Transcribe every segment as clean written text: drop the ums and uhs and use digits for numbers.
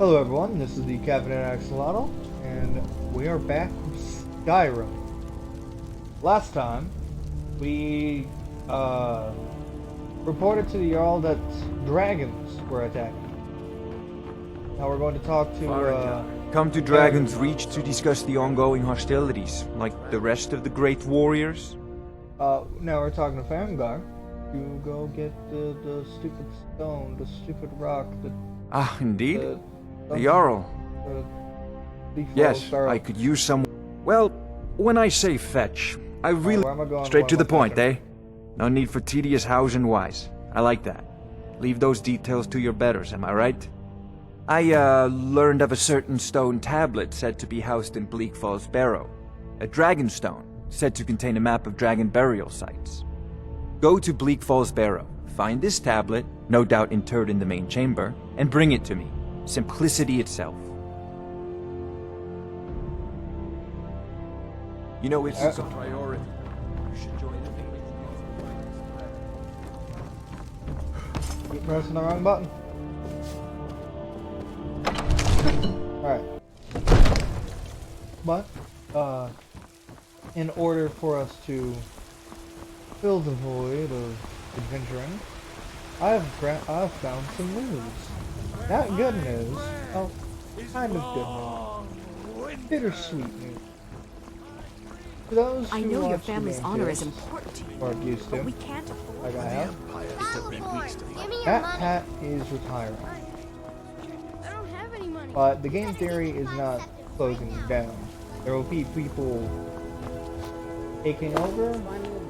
Hello everyone, this is the Cabinet Axolotl, and we are back from Skyrim. Last time, we reported to the Jarl that dragons were attacking. Now we're going to talk to Come to Dragon's Reach to discuss the ongoing hostilities, like the rest of the great warriors. now we're talking to Famgar. You go get the stupid stone, the stupid rock, Ah, indeed? the Jarl. Bleak Falls Yes, Barrows. I could use some... Well, when I say fetch, I really... where am I going? Straight What to am the I point, fetching? eh? No need for tedious hows and whys. I like that. Leave those details to your betters, am I right? I, learned of a certain stone tablet said to be housed in Bleak Falls Barrow. A dragon stone, said to contain a map of dragon burial sites. Go to Bleak Falls Barrow, find this tablet, no doubt interred in the main chamber, and bring it to me. Simplicity itself. You know, it's a priority. You should join the Keep pressing the wrong button. Alright. But, in order for us to fill the void of adventuring, I've found some news. Not good news. Oh, kind of good news. Bittersweet news. For those who I know your watch the family's game honor is series, important to you, or used to, but we can't afford like I have, Give me your that money. Pat is retiring. I don't have any money. But the game theory is not closing down. There will be people taking over,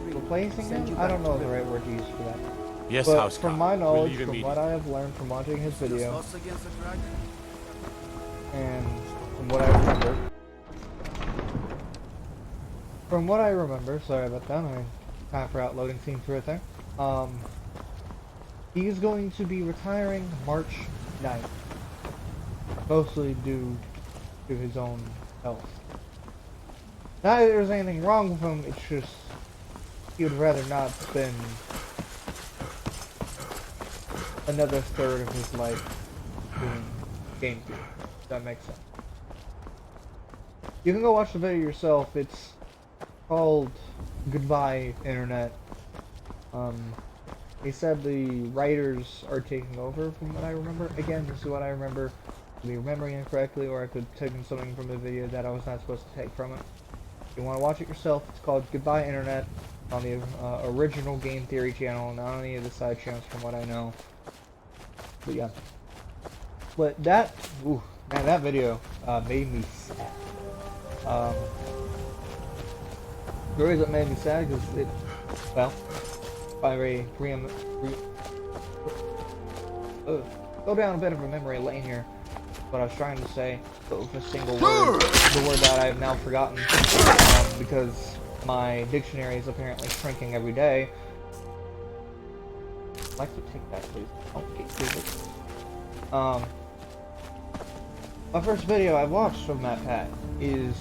replacing him. I don't know the right word to use for that. Yes, But house from cop. my We'll knowledge, leave from immediately. what I have learned from watching his video, and from what I remember, sorry about that, I kind of forgot loading scenes right there. He's going to be retiring March 9th, mostly due to his own health. Not that there's anything wrong with him, it's just he would rather not spend another third of his life doing game theory. If that makes sense. You can go watch the video yourself. It's called Goodbye Internet. He said the writers are taking over from what I remember. Again, this is what I remember. I could be remembering incorrectly, or I could have taken something from the video that I was not supposed to take from it. If you want to watch it yourself, it's called Goodbye Internet on the original Game Theory channel, not on any of the side channels from what I know. But yeah. But that, ooh, man, that video made me sad. The reason it made me sad because it, well, by go down a bit of a memory lane here. What I was trying to say, but with a single word, the word that I have now forgotten, because my dictionary is apparently shrinking every day. I'd like to take that, please. Don't get stupid. My first video I watched from that Pat is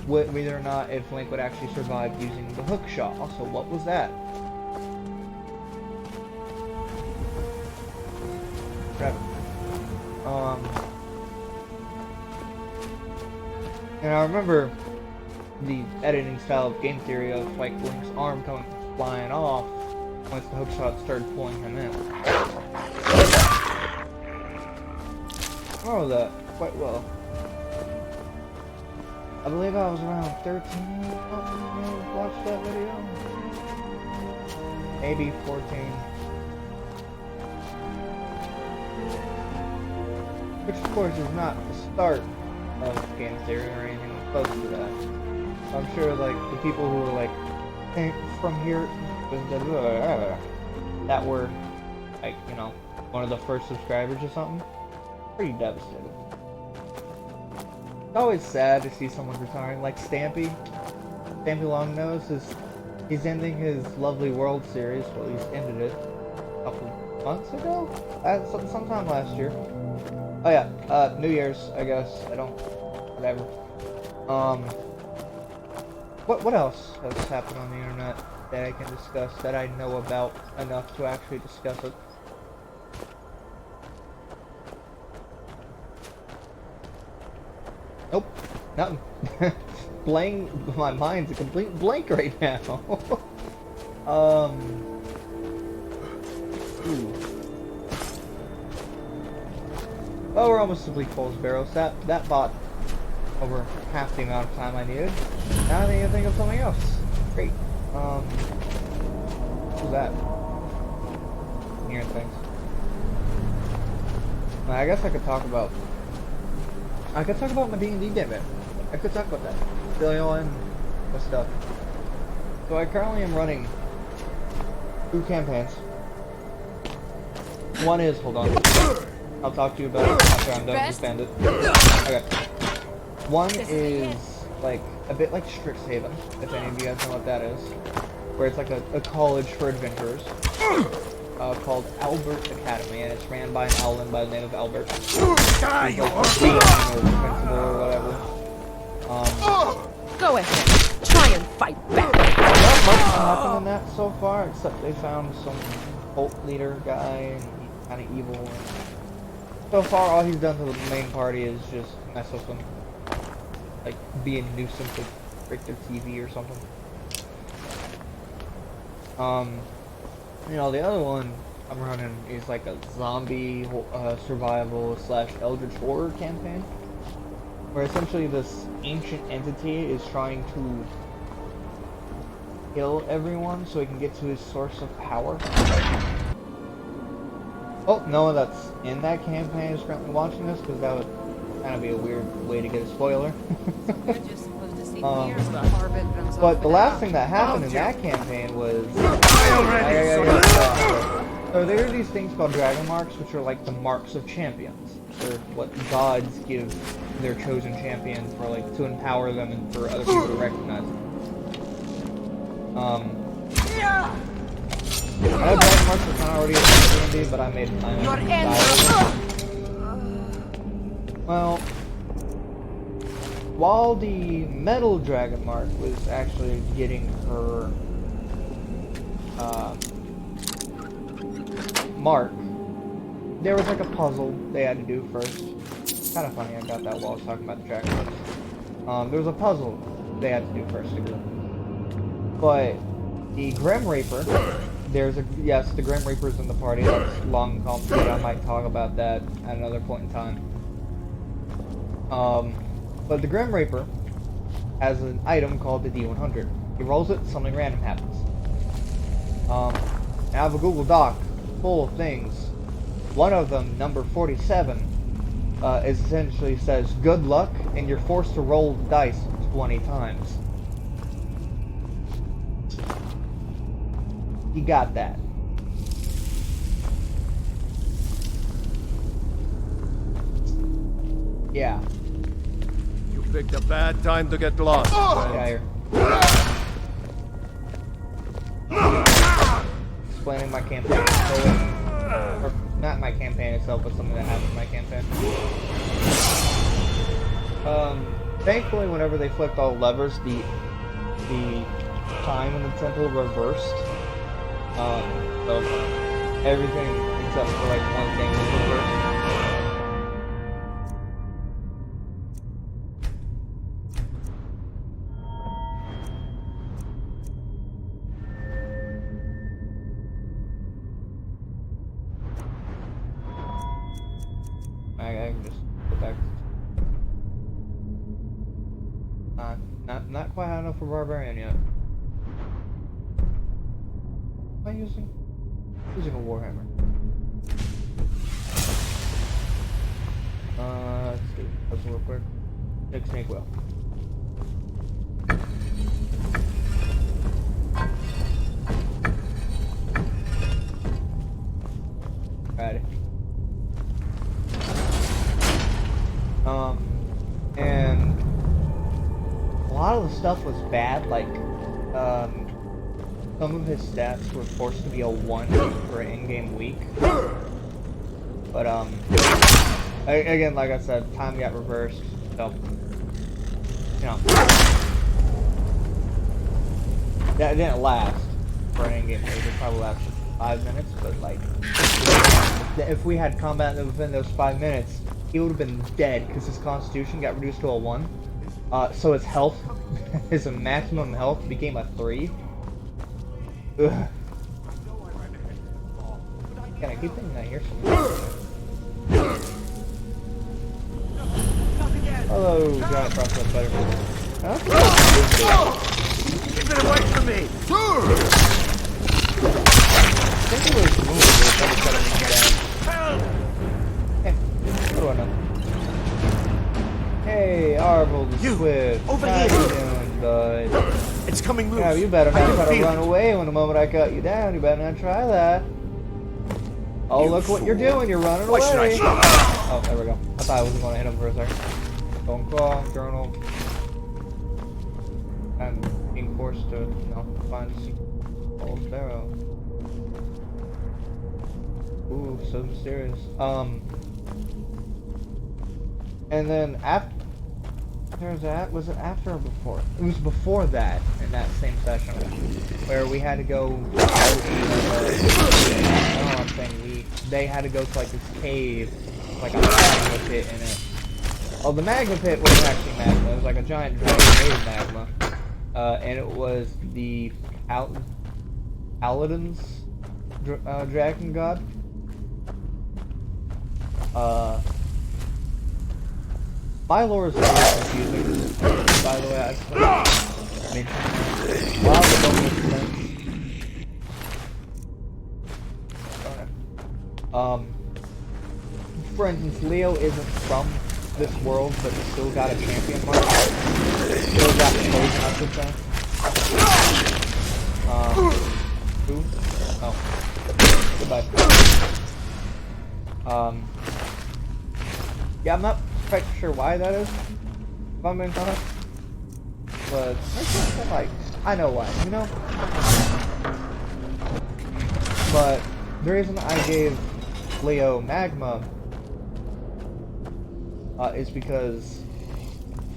whether or not if Link would actually survive using the hook shot. Also, what was that? Whatever. And I remember the editing style of Game Theory of like Link's arm coming flying off once the hook shot started pulling him in. I remember that quite well. I believe I was around 13 when I watched that video. Maybe 14. Which of course is not the start of Game Theory or anything close to that. I'm sure like the people who were like, hey, from here, that were like, you know, one of the first subscribers or something, pretty devastated. It's always sad to see someone retiring, like Stampy. Stampy Longnose he's ending his Lovely World series. Well, he's ended it a couple months ago, sometime last year. Oh yeah, New Year's, I guess. I don't, whatever. What else has happened on the internet that I can discuss that I know about enough to actually discuss it? Nope, nothing. Blank. My mind's a complete blank right now. Ooh. Well, we're almost to Bleak Falls Barrows. That bought over half the amount of time I needed. Now I need to think of something else. Great. What's that? Hearing things. I guess I could talk about my D&D debit. I could talk about that. Fill in the stuff. So I currently am running 2 campaigns. One is, hold on. I'll talk to you about it after I'm done with Bandit. Okay. One is like a bit like Strixhaven, if any of you guys know what that is. Where it's like a college for adventurers. Called Albert Academy, and it's ran by an Owlin by the name of Albert. He's like the dean or principal or whatever. Go ahead, try and fight back. Not much happened in that so far, except they found some cult leader guy, and he's kind of evil. And so far, all he's done to the main party is just mess with them, like be a nuisance to break their TV or something. You know, the other one I'm running is like a zombie survival / eldritch horror campaign, where essentially this ancient entity is trying to kill everyone so he can get to his source of power. Oh, no one that's in that campaign is currently watching this, because that would kind of be a weird way to get a spoiler. You're just supposed to see But the last thing that happened in that campaign was... So there are these things called dragon marks, which are like the marks of champions. They're what gods give their chosen champion for, like, to empower them and for other people to recognize them. I know dragon marks are kind of already a D&D, but I made my own style. Well, while the metal dragon mark was actually getting her mark, there was like a puzzle they had to do first. Kind of funny, I got that while I was talking about the dragon marks. There was a puzzle they had to do first to do. But the Grim Reaper, yes, the Grim Reaper's in the party. That's long and complicated. I might talk about that at another point in time. But the Grim Reaper has an item called the D100. He rolls it, something random happens. I have a Google Doc full of things. One of them, number 47, essentially says, good luck, and you're forced to roll the dice 20 times. You got that. Yeah. You picked a bad time to get lost. Yeah, here. Explaining my campaign. Or not my campaign itself, but something that happened in my campaign. Thankfully, whenever they flipped all levers, the time in the temple reversed. So everything except for like one thing was reversed. I can just go back. Not quite high enough for Barbarian yet. Am I using a Warhammer? Let's see. Let's real quick. Take snake wheel. Alrighty. And a lot of the stuff was bad, like, some of his stats were forced to be a 1 for an in-game week. But, again, like I said, time got reversed, so, you know. That didn't last for an in-game week. It probably lasted 5 minutes, but, like, if we had combat within those 5 minutes, he would have been dead because his constitution got reduced to a 1. So his health, his maximum health became a 3. Ugh. Can I keep thinking I hear something? Hello, giant frostbite spider. Keep it away from me! I think it was moving, but it's shutting me down. Hey, what do I know? Hey, Arvel the You, Swift. over How here. you doing, bud? It's coming loose. Yeah, you better I not can try to feel run it. away when the moment I cut you down. You better not try that. Oh, You look what you're fool. doing. You're running Why should I away. try? Oh, there we go. I thought I wasn't going to hit him for a second. Phone call, journal. I'm being forced to, find Bleak Falls Barrows. Ooh, so mysterious. And then after that, was it after or before? It was before that, in that same session, where we had to go. I'm saying they had to go to like this cave, like a magma pit in it. Oh, the magma pit wasn't actually magma. It was like a giant dragon made magma, and it was the Paladin's dragon god. My lore is very confusing. By the way, I just want to mention. Wow, they don't make sense. For instance, Leo isn't from this world, but still got a champion mark. Still got chosen, I should say. Who? Oh. Goodbye. Yeah, I'm not quite sure why that is, if I'm being honest. But, like, I know why, you know? But, the reason I gave Leo Magma is because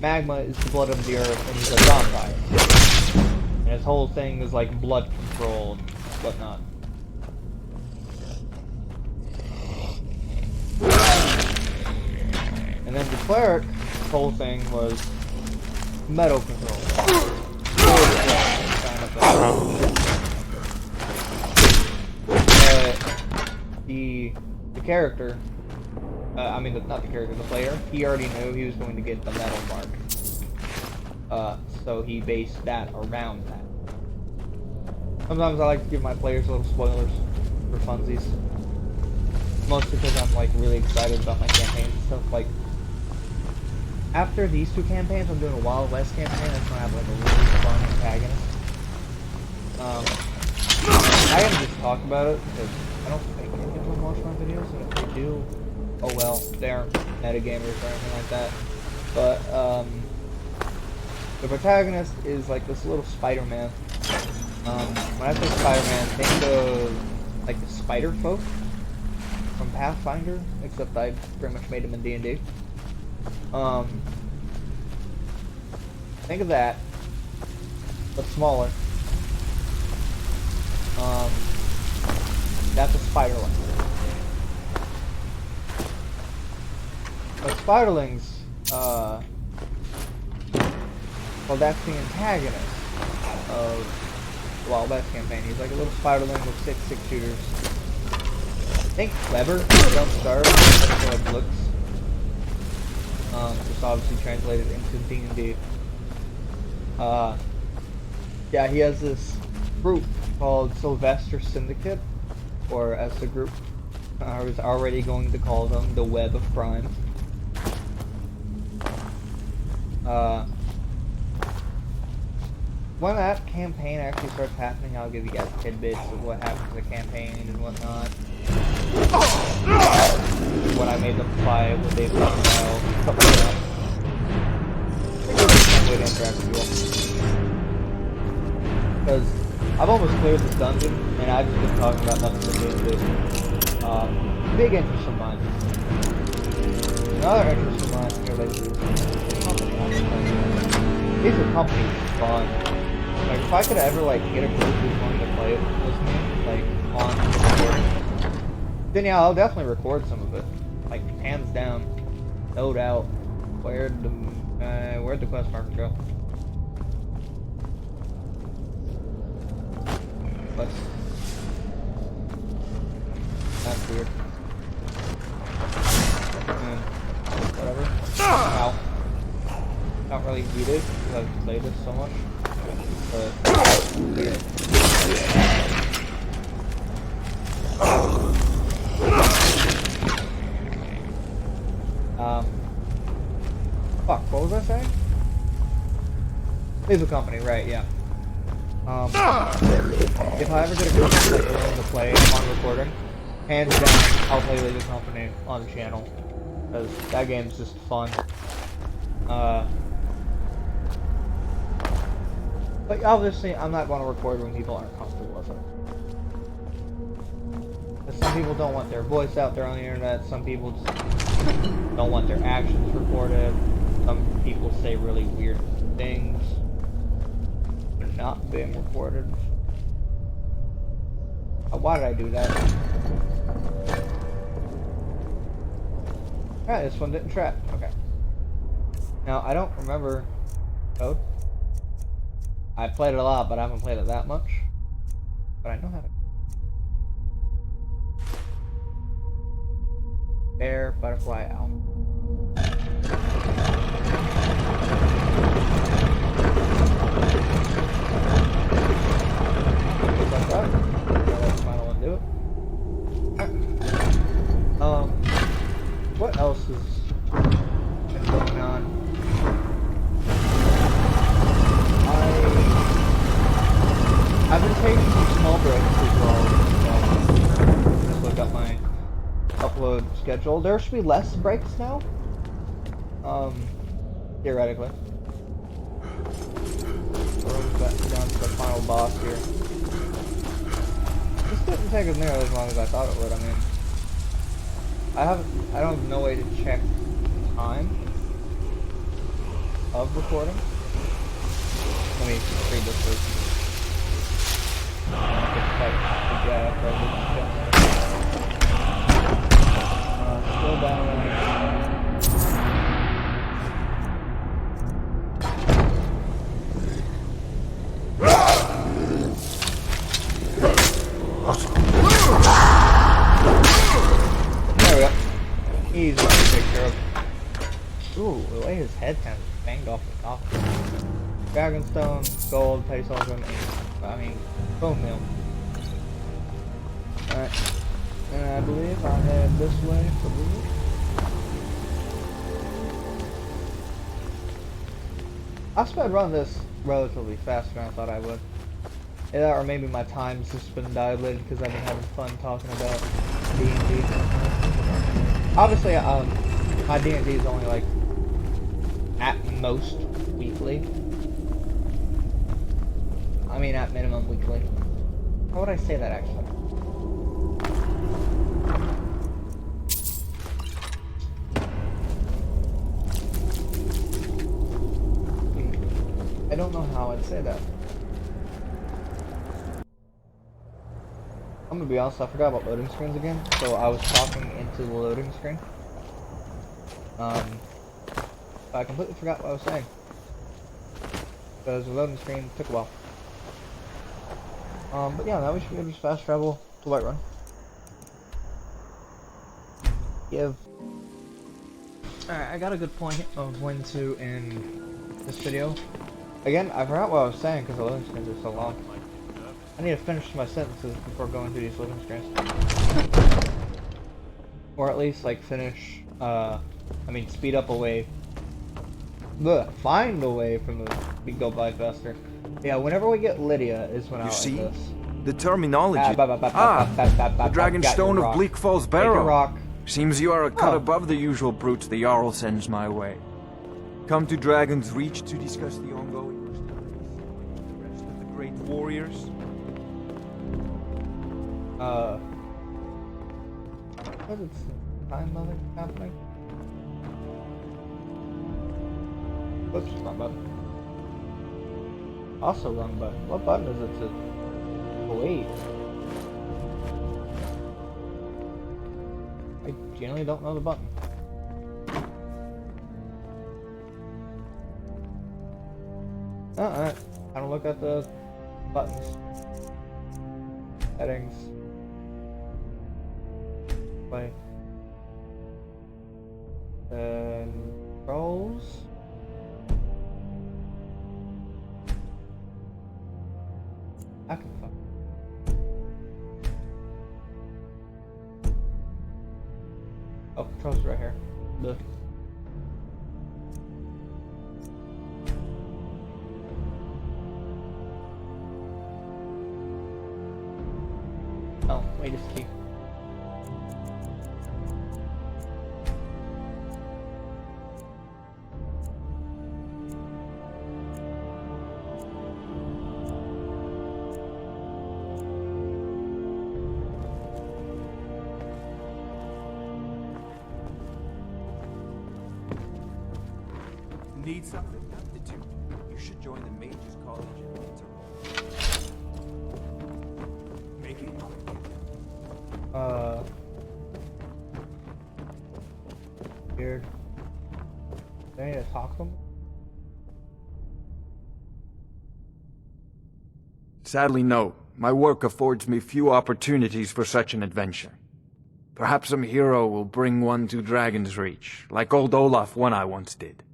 magma is the blood of the earth and he's a vampire. And his whole thing is like blood control and whatnot. And then the cleric's whole thing was metal control. The character, not the character, the player, he already knew he was going to get the metal mark. So he based that around that. Sometimes I like to give my players little spoilers for funsies. Mostly because I'm like really excited about my campaigns and stuff. Like, after these 2 campaigns, I'm doing a Wild West campaign that's gonna have like a really fun antagonist. I haven't just talked about it because I don't think any of them watch my videos, and if they do, oh well, they aren't metagamers or anything like that. But the protagonist is like this little Spider-Man. When I say Spider-Man, think of like the Spider Folk from Pathfinder, except I pretty much made him in D&D. Think of that, but smaller. That's a spiderling. But spiderlings, well, that's the antagonist of the Wild West campaign. He's like a little spiderling with 6 shooters. Think clever, don't starve, that's how it looks. Just obviously translated into D&D. Yeah, he has this group called Sylvester Syndicate, or as the group I was already going to call them, the Web of Crime. When that campaign actually starts happening, I'll give you guys tidbits of what happens in the campaign and whatnot. When I made them fight, what they've done now, stuff like that. I think it's a fun way to interact with you all. Because I've almost cleared this dungeon, and I've just been talking about nothing but D&D. Big interest of mine. Another interest of mine here lately is company. These are companies fun. Like, if I could ever, like, get a group who's wanting to play it with me, like, on the recording, then yeah, I'll definitely record some of it. Like, hands down. no doubt. Where'd the quest marker go? What? That's weird. Whatever. Ow. Not really needed because I've played this so much. But fuck, what was I saying? Leave the company, right, yeah. If I ever get a good to play on recording, hands down, I'll play Leave the Company on the channel. Because that game's just fun. But obviously, I'm not going to record when people aren't comfortable with it. Because some people don't want their voice out there on the internet, some people just don't want their actions recorded, some people say really weird things. Not being recorded. Why did I do that? Alright, this one didn't track. Okay. Now, I don't remember code. I played it a lot, but I haven't played it that much. But I know how to. Bear, butterfly, owl. Like that. That's the final one. Do it. What else has been going on? I've been taking some small breaks as well. Just look up my upload schedule. There should be less breaks now. Theoretically. We're down to the final boss here. This didn't take us nearly as long as I thought it would. I mean, I don't have no way to check time of recording. Let me read this first. Still battling. There we go. Easy to take care of. Ooh, the way his head kind of banged off the top. Dragonstone, gold, petty soldier, bone meal. Alright. And I believe I head this way for Bleak. I sped run this relatively faster than I thought I would. Yeah, or maybe my time's just been dilated because I've been having fun talking about D&D. Obviously, my D&D is only like at most weekly. I mean, at minimum weekly. How would I say that actually? I don't know how I'd say that. I'm gonna be honest, I forgot about loading screens again, so I was talking into the loading screen. I completely forgot what I was saying. Because the loading screen took a while. But yeah, now we should be able to fast travel to Whiterun. Alright, I got a good point of when to end this video. Again, I forgot what I was saying because the loading screens are so long. I need to finish my sentences before going through these loading screens. Or at least, like, finish, speed up away. Find a way from the go by faster. Yeah, whenever we get Lydia is when I'll see? end this. The terminology. The Dragonstone of Bleak Falls Barrows. Seems you are a cut above the usual brutes the Jarl sends my way. Come to Dragon's Reach to discuss the ongoing the rest of the great warriors. What is time mother happening? Whoops, wrong button. Also wrong button. What button is it to wait? I genuinely don't know the button. I don't look at the buttons. Settings. Play. Controls. I can fuck. Oh, controls right here. The. Oh, wait, it's key. Need something? Aptitude. You should join the Mages College in Winter. Make it. Weird. Do I need to talk to them? Sadly, no. My work affords me few opportunities for such an adventure. Perhaps some hero will bring one to Dragon's Reach, like old Olaf one I once did.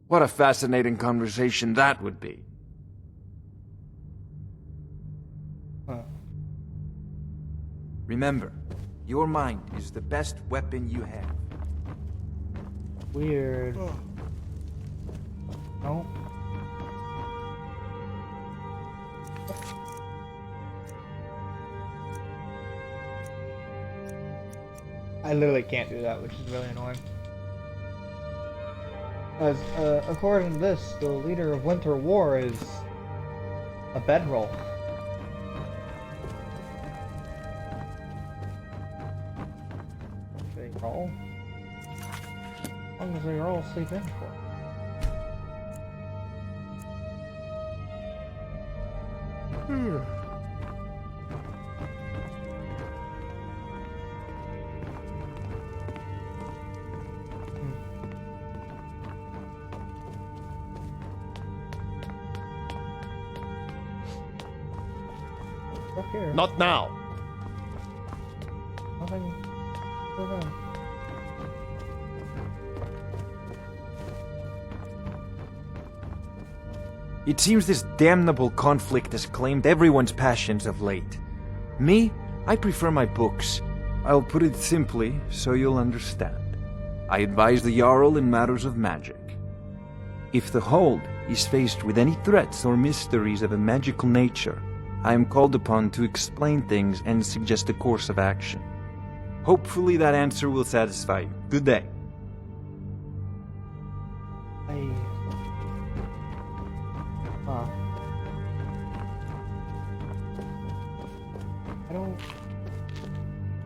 What a fascinating conversation that would be. Huh. Remember, your mind is the best weapon you have. Weird. No. I literally can't do that, which is really annoying. As according to this, the leader of Winter War is a bedroll. Should they roll? As long as they roll, sleep in for. Up here. Not now. Nothing. Nothing. It seems this damnable conflict has claimed everyone's passions of late. Me, I prefer my books. I'll put it simply so you'll understand. I advise the Jarl in matters of magic. If the Hold is faced with any threats or mysteries of a magical nature, I am called upon to explain things and suggest a course of action. Hopefully that answer will satisfy you. Good day. I don't.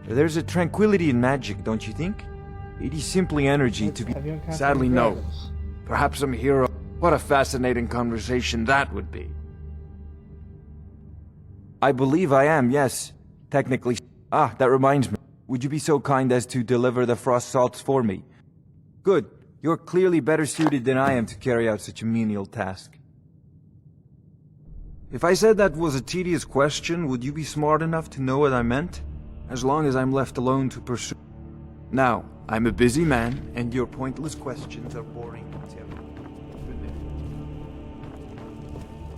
There's a tranquility in magic, don't you think? It is simply energy to be... Have you encountered Sadly, any no. dragons? Perhaps some hero... What a fascinating conversation that would be. I believe I am, yes. Technically... Ah, that reminds me. Would you be so kind as to deliver the frost salts for me? Good. You're clearly better suited than I am to carry out such a menial task. If I said that was a tedious question, would you be smart enough to know what I meant? As long as I'm left alone to pursue... Now, I'm a busy man, and your pointless questions are boring and terrible.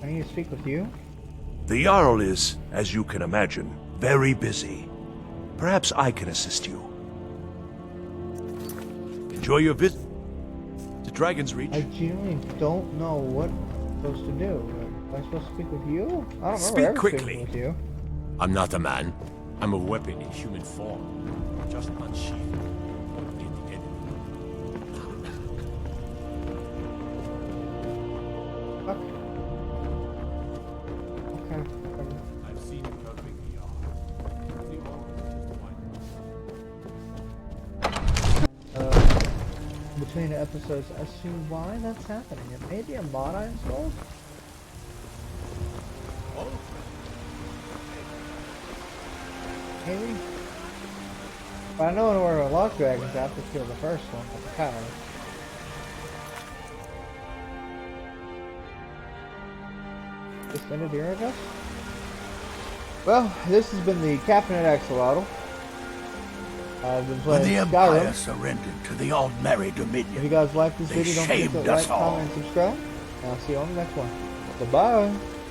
I need to speak with you. The Jarl is, as you can imagine, very busy. Perhaps I can assist you. Enjoy your visit to Dragon's Reach. I genuinely don't know what I'm supposed to do. Am I supposed to speak with you? I don't remember Speak ever quickly. speaking with you. I'm not a man. I'm a weapon in human form. Just unsheathed. In the enemy. Fuck. Okay. I've seen you helping the Jarl. Between the episodes, I see why that's happening. It may be a mod I installed. Maybe. But I know in order to unlock dragons, I have to kill the first one with the power. Just ended here, I guess. Well, this has been the Captain at Axolotl. I've been When playing the Empire Skyrim. surrendered to the Aldmeri If Dominion, you guys like this they video, don't forget shamed to us like, all. comment, and subscribe. And I'll see you on the next one. Bye-bye.